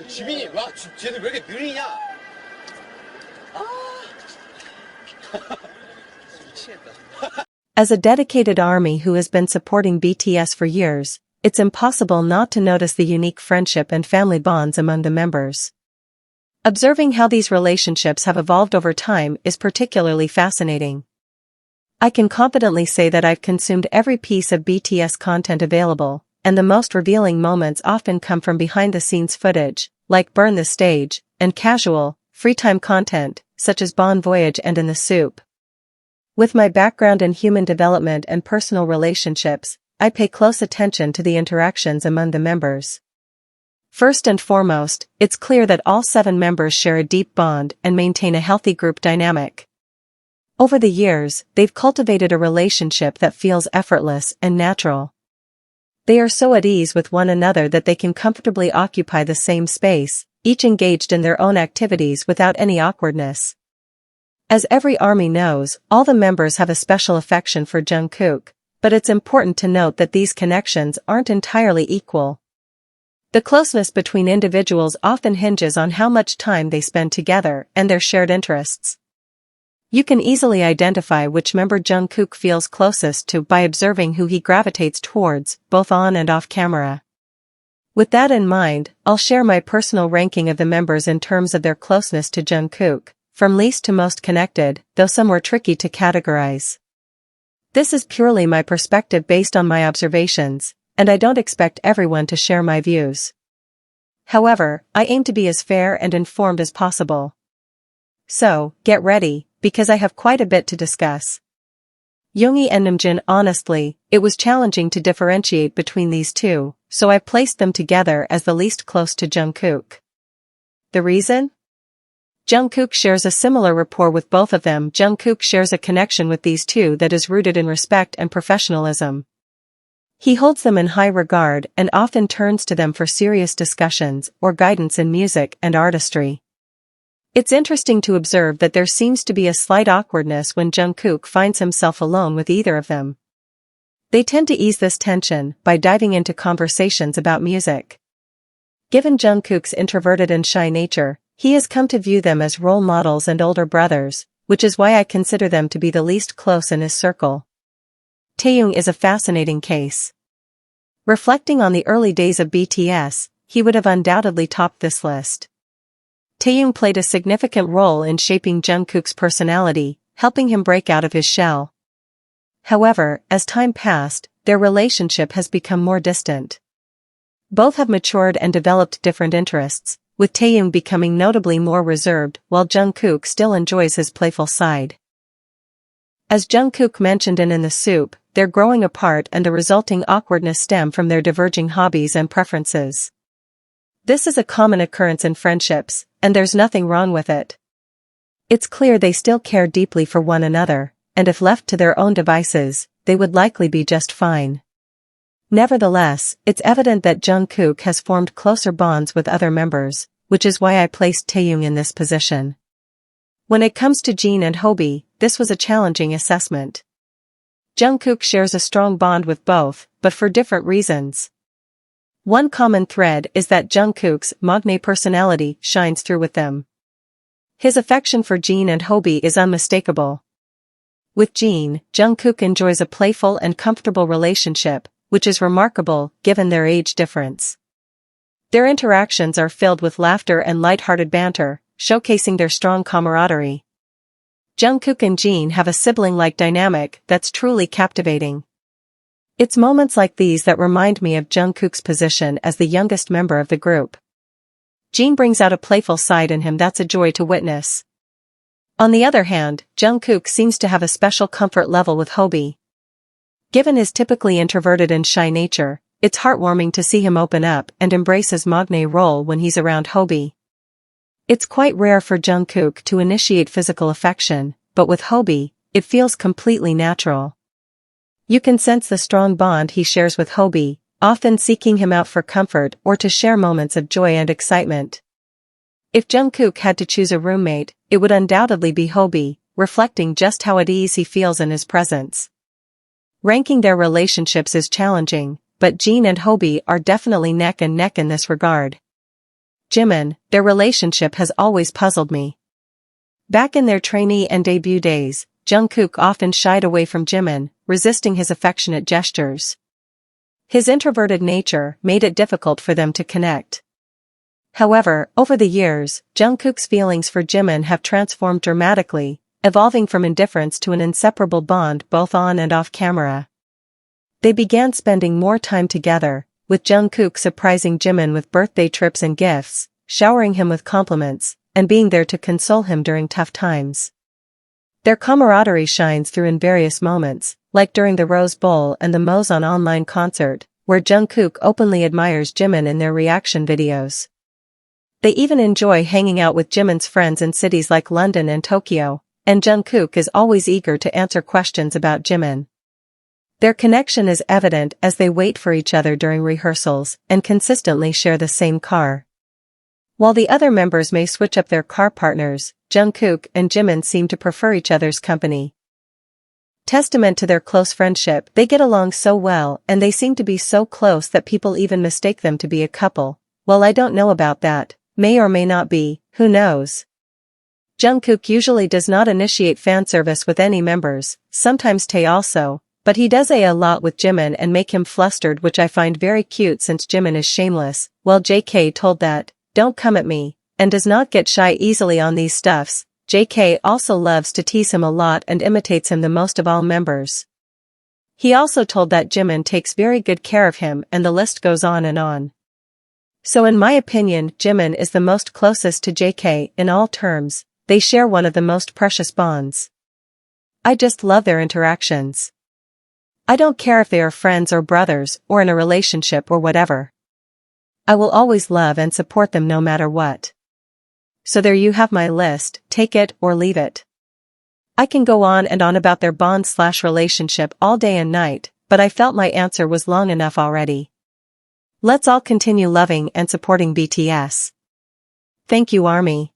지민이 와 쟤들 왜 이렇게 느리냐? 아 미치겠다. As a dedicated army who has been supporting BTS for years, it's impossible not to notice the unique friendship and family bonds among the members. Observing how these relationships have evolved over time is particularly fascinating. I can confidently say that I've consumed every piece of BTS content available, and the most revealing moments often come from behind-the-scenes footage, like Burn the Stage, and casual, free-time content, such as Bon Voyage and In the Soup. With my background in human development and personal relationships, I pay close attention to the interactions among the members. First and foremost, it's clear that all 7 members share a deep bond and maintain a healthy group dynamic. Over the years, they've cultivated a relationship that feels effortless and natural. They are so at ease with one another that they can comfortably occupy the same space, each engaged in their own activities without any awkwardness. As every army knows, all the members have a special affection for Jungkook, but it's important to note that these connections aren't entirely equal. The closeness between individuals often hinges on how much time they spend together and their shared interests. You can easily identify which member Jungkook feels closest to by observing who he gravitates towards, both on and off camera. With that in mind, I'll share my personal ranking of the members in terms of their closeness to Jungkook, from least to most connected, though some were tricky to categorize. This is purely my perspective based on my observations, and I don't expect everyone to share my views. However, I aim to be as fair and informed as possible. So, get ready, because I have quite a bit to discuss. Yoongi and Namjoon. Honestly, it was challenging to differentiate between these two, so I placed them together as the least close to Jungkook. The reason? Jungkook shares a similar rapport with both of them. Jungkook shares a connection with these two that is rooted in respect and professionalism. He holds them in high regard and often turns to them for serious discussions or guidance in music and artistry. It's interesting to observe that there seems to be a slight awkwardness when Jungkook finds himself alone with either of them. They tend to ease this tension by diving into conversations about music. Given Jungkook's introverted and shy nature, he has come to view them as role models and older brothers, which is why I consider them to be the least close in his circle. Taehyung is a fascinating case. Reflecting on the early days of BTS, he would have undoubtedly topped this list. Taehyung played a significant role in shaping Jungkook's personality, helping him break out of his shell. However, as time passed, their relationship has become more distant. Both have matured and developed different interests, with Taehyung becoming notably more reserved while Jungkook still enjoys his playful side. As Jungkook mentioned in the Soup, they're growing apart and the resulting awkwardness stem from their diverging hobbies and preferences. This is a common occurrence in friendships, and there's nothing wrong with it. It's clear they still care deeply for one another, and if left to their own devices, they would likely be just fine. Nevertheless, it's evident that Jungkook has formed closer bonds with other members, which is why I placed Taehyung in this position. When it comes to Jin and Hobi, this was a challenging assessment. Jungkook shares a strong bond with both, but for different reasons. One common thread is that Jungkook's Magne personality shines through with them. His affection for Jin and Hobi is unmistakable. With Jin, Jungkook enjoys a playful and comfortable relationship, which is remarkable given their age difference. Their interactions are filled with laughter and light-hearted banter, showcasing their strong camaraderie. Jungkook and Jin have a sibling-like dynamic that's truly captivating. It's moments like these that remind me of Jungkook's position as the youngest member of the group. Jin brings out a playful side in him that's a joy to witness. On the other hand, Jungkook seems to have a special comfort level with Hobi. Given his typically introverted and shy nature, it's heartwarming to see him open up and embrace his Magne role when he's around Hobi. It's quite rare for Jungkook to initiate physical affection, but with Hobi, it feels completely natural. You can sense the strong bond he shares with Hobi, often seeking him out for comfort or to share moments of joy and excitement. If Jungkook had to choose a roommate, it would undoubtedly be Hobi, reflecting just how at ease he feels in his presence. Ranking their relationships is challenging, but Jin and Hobi are definitely neck and neck in this regard. Jimin, their relationship has always puzzled me. Back in their trainee and debut days, Jungkook often shied away from Jimin, resisting his affectionate gestures. His introverted nature made it difficult for them to connect. However, over the years, Jungkook's feelings for Jimin have transformed dramatically, evolving from indifference to an inseparable bond both on and off camera. They began spending more time together, with Jungkook surprising Jimin with birthday trips and gifts, showering him with compliments, and being there to console him during tough times. Their camaraderie shines through in various moments, like during the Rose Bowl and the Mozon online concert, where Jungkook openly admires Jimin in their reaction videos. They even enjoy hanging out with Jimin's friends in cities like London and Tokyo, and Jungkook is always eager to answer questions about Jimin. Their connection is evident as they wait for each other during rehearsals and consistently share the same car. While the other members may switch up their car partners, Jungkook and Jimin seem to prefer each other's company. Testament to their close friendship, they get along so well and they seem to be so close that people even mistake them to be a couple. Well, I don't know about that, may or may not be, who knows. Jungkook usually does not initiate fan service with any members, sometimes Tae also, but he does a lot with Jimin and make him flustered, which I find very cute since Jimin is shameless, while JK told that, "Don't come at me," and does not get shy easily on these stuffs. JK also loves to tease him a lot and imitates him the most of all members. He also told that Jimin takes very good care of him, and the list goes on and on. So in my opinion, Jimin is the most closest to JK in all terms. They share one of the most precious bonds. I just love their interactions. I don't care if they are friends or brothers or in a relationship or whatever. I will always love and support them no matter what. So there you have my list, take it or leave it. I can go on and on about their bond/relationship all day and night, but I felt my answer was long enough already. Let's all continue loving and supporting BTS. Thank you, Army.